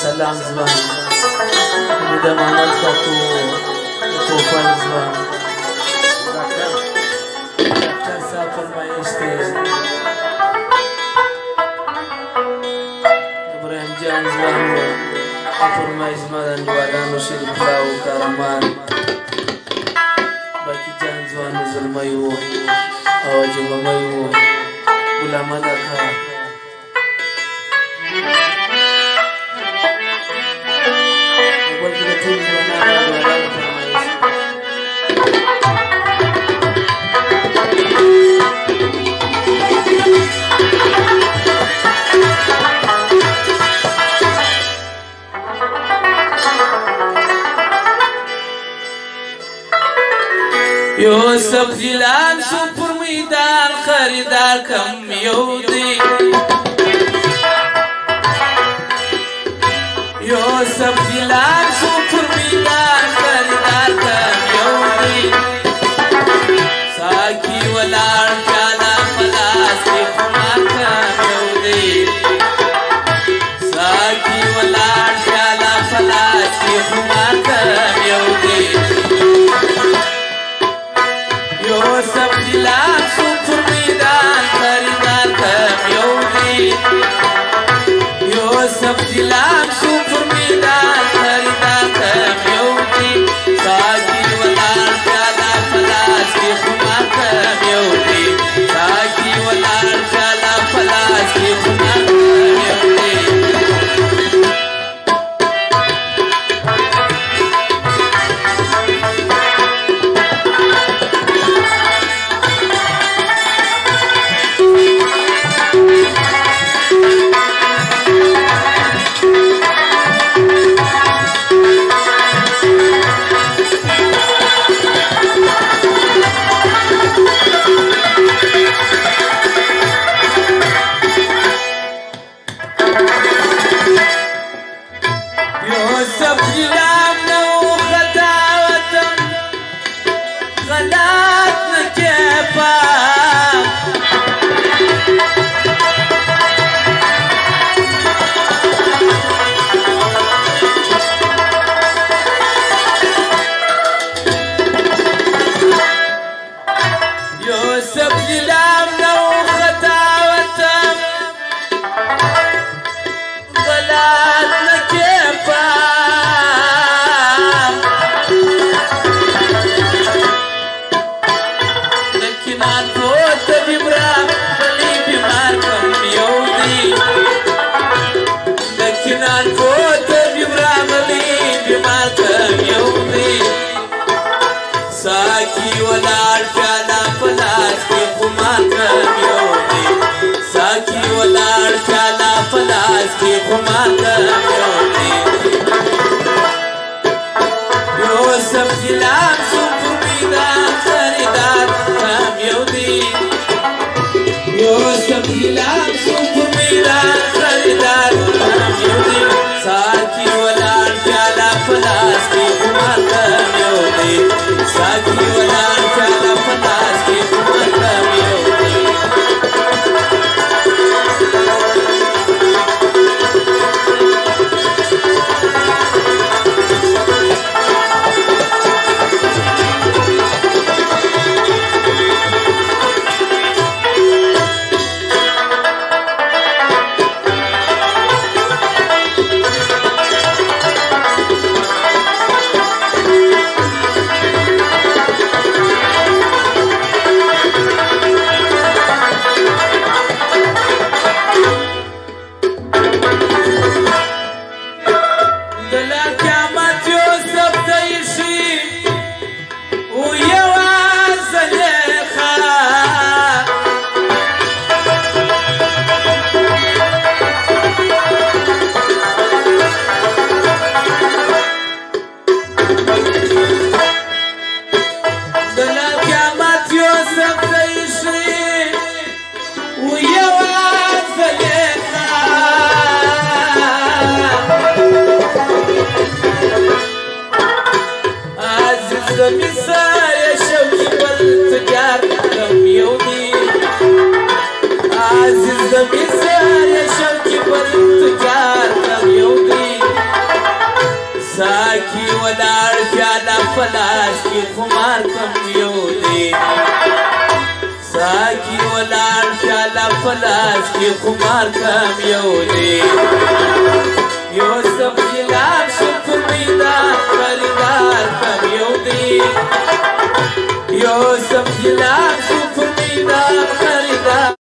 سلام زبان ده محمد کاکو کوپل زبان ډاکټر صاحب فرمایش دی ابراهیم جان زبان فرمایش مدن جوادانو شریف راو کارمان باقی جان زبان زلمیو او جمعمیو غلام درخا یوسف جلال شو پر میدان خریدار کم یو دی یوسف جلال شو پر میدان خریدار کم یو دی ساکی ولار جانا پلاس کی خمار کم یو دی ساکی ولار جانا پلاس کی خمار کم یو دی یوسف جلال شو پر میدان خریدار کم یو دی یوسف جلال شو پر میدان خریدار کم یو دی ساکی ولار جالا پلاس کی خمار کم یو دی ساکی ولار جالا پلاس کی خمار کم یو دی ساکی ولار جالا پلاس کی خمار کم یو دی ساکی ولار جالا پلاس کی خمار کم یو دی یوسف جلال شو پر میدان خریدار کم یو دی یوسف جلال شو پر میدان خریدار کم یو دی ساکی ولار جالا پلاس کی خمار کم یو دی ساکی ولار جالا پلاس زمیسار شوکی بل تجار کم یو دی عزیز زمیسار شوکی بل تجار کم یو دی ساکی ودار پیالا پلاس کی خمار کم یو دی ساکی ولار پیالا پلاس کی خمار کم یو دی